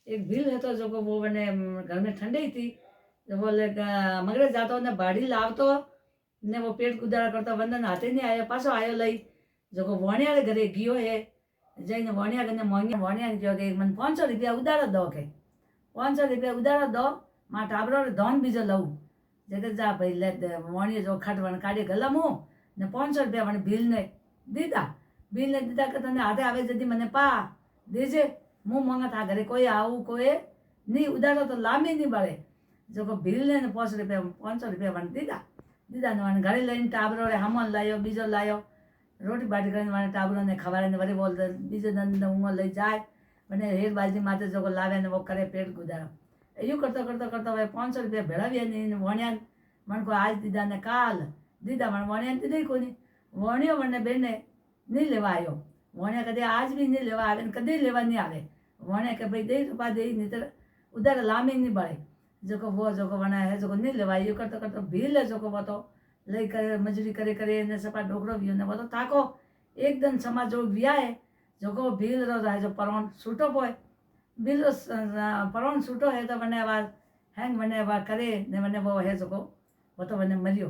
एक भील है तो जो को वो मैंने घर में ठंडी थी, तो बोले मगरे जातो ने बाड़ी लावतो ने वो पेट गुजारा करता वंदन हाथे नहीं आयो, पाछो आयो लई जो को वणिया घरे गयो है, जईने वणिया कने वणिया ने कहो कि मन 500 रुपया उधार दो, के 500 रुपया उधार दो, मां टाबरो धन बीजो लऊं। जगत जा भाई ले वणिया जो खटवण काढी गलम हूँ ने 500 रुपया वण भील ने दीदा। भील ने दीदा के तने हाथे आवे जदी मने पा देजे, मुँह मंगा था घरे कोई आऊ कोई नहीं उधारो तो लामी नहीं बळे। जो को भील ने 500 रुपया वण दीदा। दीदा ने वण घरे लईने टाबरो रे हमन लायो, बीजो लायो, रोटी बाटी કરીને वण टाबरो ने खवाड़े वरी बोलते बीजे दिन ऊँगो लई जाए वने हेर बाजी माथे जो को लावे ने वो करे पेट गुजारो। એવું કરતો કરતો કરતો હવે 500 રૂપિયા ભેળાવ્યા નહીં વણ્યા મને કોઈ આજ દીધા ને કાલ દીધા પણ વણ્યા દીધી કોની વણ્યો મને બેને નહીં લેવા આવ્યો। વણ્યા કદી આજ બી નહીં લેવા આવે ને કદી લેવા નહીં આવે। વણ્યા કે ભાઈ દઈ રૂપા દઈ નહીં તો ઉધાર લાંબી નહીં બળે। જોકો वो જોકો વણા હે જોકો નહીં લેવા આવ્યો કરતો કરતો ભીલ જોકો वो तो લઈ કરે મજૂરી કરે કરે ને સપા ઢોકળો વ્યો ને वो तो થાકો એકદમ સમાજો વ્યાય જોકો ભીલ રો જો પરોણ છૂટો પોય बिल परोन छूटो है तो मैंने आवाज हैंग मैंने आवाज करे ने मैंने वो है जो वो तो मैंने मरियो।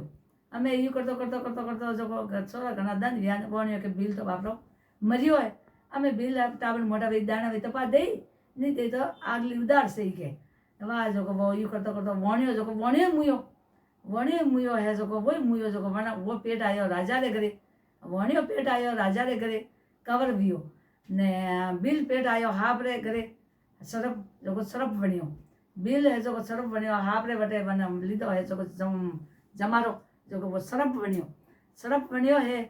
अमे यू करतो करतो करतो करतो जो छोरा घना दन व्या वणियो के बिल तो बापरो मरियो है। अमे बिल टाबर मोटा वे दाना वे तपा दे नहीं दे तो आगली उधार से के वाह जो वो यू करतो करतो वणियो मुयो है जो वो मुयो जो वणा वो पेट आयो राजा रे घरे। वणियो पेट आयो राजा रे घरे कवर वियो ने बिल पेट आयो हाप रे घरे सरप जो सरप बनियो। बिल है जो सरप बनियो हाप रे वटे बन लीधो है जो जमारो जो वो सरप बनियो है।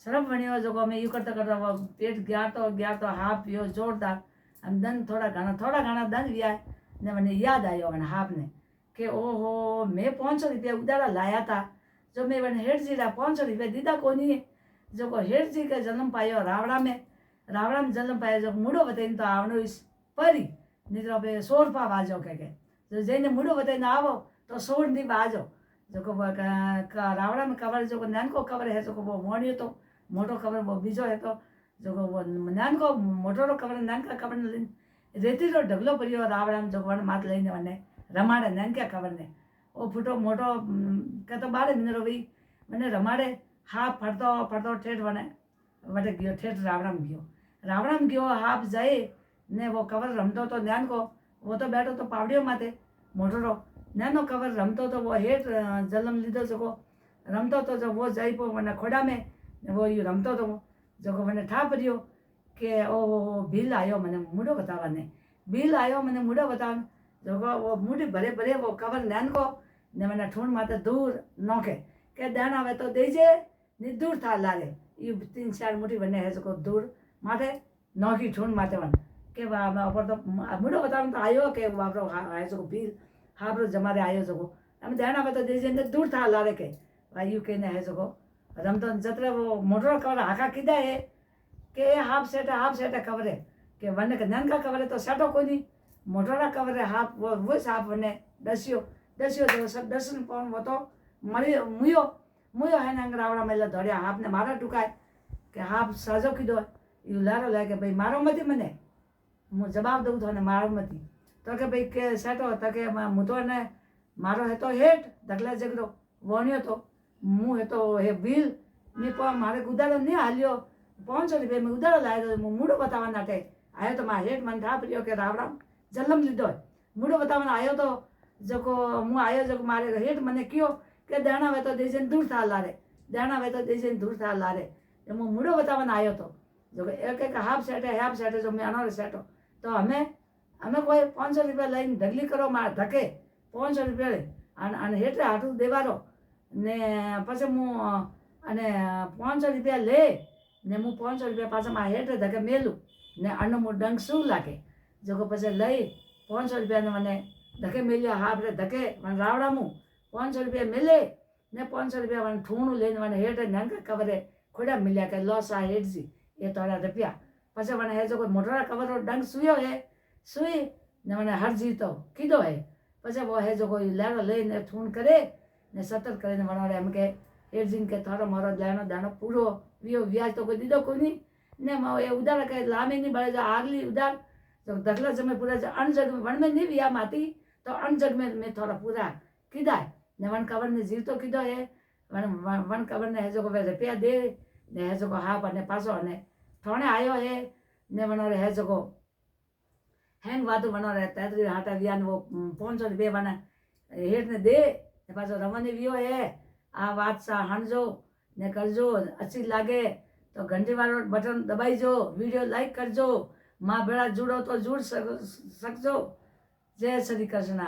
सरप बनियो जो मैं यू करता करता वो पेट गया तो हाप पियो जोरदार हम दन थोड़ा घना दन लिया ने मैंने याद आयो मैंने हाप ने कि ओहो मैं 500 रुपया उधारा लाया था जो मैं मैंने हेठ जी 500 रुपया दीदा को नहीं है। जो को हेठ जी का जन्म पायो रावड़ा में जन्म पायो जो मूडो बताई तो आवनो इस परी नहीं तो पे 100 रुपया बाजो के जो जैने मुड़ो बताई ना आवो तो 100 नहीं बाजो। जो को रावड़ा में कवर जो नान को कवर है जो को वो वणियो तो मोटो कवर वो बीजो है तो जो को वो नान को मोटो कवर नान का कवर ने रेती रो ढगलो परियो रावड़ा में जो वन मात लईने वने रमाड़े नान क्या कवर ने ओ फुटो मोटो के तो बारे मिनरो भी मैंने रमाड़े हाफ फरतो ठेठ वने वटे गयो ठेठ रावड़ा में गयो हाफ जाए ने वो कवर रमतो तो न्यान को वो तो बैठो तो पावड़ियों माथे मोटरो न्यानो कवर रमतो तो वो हेठ जलम लीधो जो रमतो तो जो वो जाई पो मैंने खोड़ा में वो यू रमतो तो जो को मैंने ठा परियो के ओ बिल आयो मैंने मुड़ो बतावाने बिल आयो मैंने मुड़ो बतावन जो को वो मुड़ी भरे भरे वो कवर न्यान को ने मैंने ठूण माथे दूर नोके के दान आवे तो देजे नि दूर था लारे यू 3-4 मुठी बने है जो को दूर माथे नोकी ठूण माथे वन के ऊपर तो मुड़ो बताऊँ तो आयो के बापरो आयो जो भील हापरो जमारे आयो जो हम ध्यान आवे तो देजे दूर था लारे के यू के ने है जो रम तो जतरे वो मोटर कवर हाका कीधा है के हाफ सेट कवर है के वन के नन का कवर है तो सेटो कोई नहीं मोटरा कवर है हाफ वो हाफ वने दसियो तो सब दर्शन पाउन वो तो मरी मुयो है ना रावड़ा मेला धड़िया हाफ ने मारा टुकाय के हाफ साजो कीधो यू लारो लागे के भाई मारो मती मने હું જવાબ દઉં તો મારો નથી તો કે ભાઈ કે સેટો તો કે હું તો એને મારો હે તો હેઠ ઢગલા ઝઘડો વણ્યો તો હું હે તો હે બિલ મેં મારે ઉધારો નહીં હાલ્યો 500 રૂપિયા મેં ઉધારો લાવ્યો હું મૂડો બતાવવા માટે આવ્યો તો મારા હેઠ મને થાપ રહ્યો કે રાવડા જલમ લીધો મૂડો બતાવવાનો આવ્યો તો જો હું આવ્યો જો મારે હેઠ મને કયો કે દાણા વે તો દેજે દૂર થા લારે હું મૂડો બતાવવાનો આવ્યો તો જો એક હાફ સેટે જો મેં અનારો સેટો तो हमें कोई 500 रुपया लाइन ढगली करो मार धके 500 रुपया अने हेठे हाटू देवारो ने पछे मु अने 500 रुपया ले ने मु 500 रुपया पाछा मार हेठे धके मेलू ने अनु मु डंग शू लागे जो को पछे लई 500 रुपया ने मने धके मेलियो हाफ रे धके मन रावड़ा मु 500 रुपया मेले ने 500 रुपया मन ठूणू लेने मन हेठे नंका कवरे खोड़ा मिलिया के लॉस आ हेड जी ये तोरा रुपया पछे मैंने है जो कोई मोटरा कवर डंग सुयो है सुई ने मैंने हर जी तो कीधो है पछे वो है जो कोई लाड़ो ले ने ठूण करे ने सतर्क करे ने वणोरे एम के हेड जी के थारो मारो लानो दानो पूरो वियो व्याज तो कोई दीदो कोई नहीं ने ये उधार के लामे नहीं बड़े जो आगली उधार जो दखला जग में पूरा अण जग में वण में नहीं विया माती तो अण जग में थोड़ा पूरा कीधा ने वण कवर ने जीव तो कीधो है वण कवर ने जो रुपया दे ने है जो हा पर पासो ने थोड़े आयो है ने वणो है जो हेंग वातु वणो रे तेतरी हाटा विया वो 500 रुपया वण हेठ ने दे ने पासो रमने वियो है आ बात सा हणजो ने करजो अच्छी लागे तो घंटी वालो बटन दबाईजो वीडियो लाइक करजो मां भेड़ा जुड़ो तो जुड़ सकजो जय श्री कृष्ण।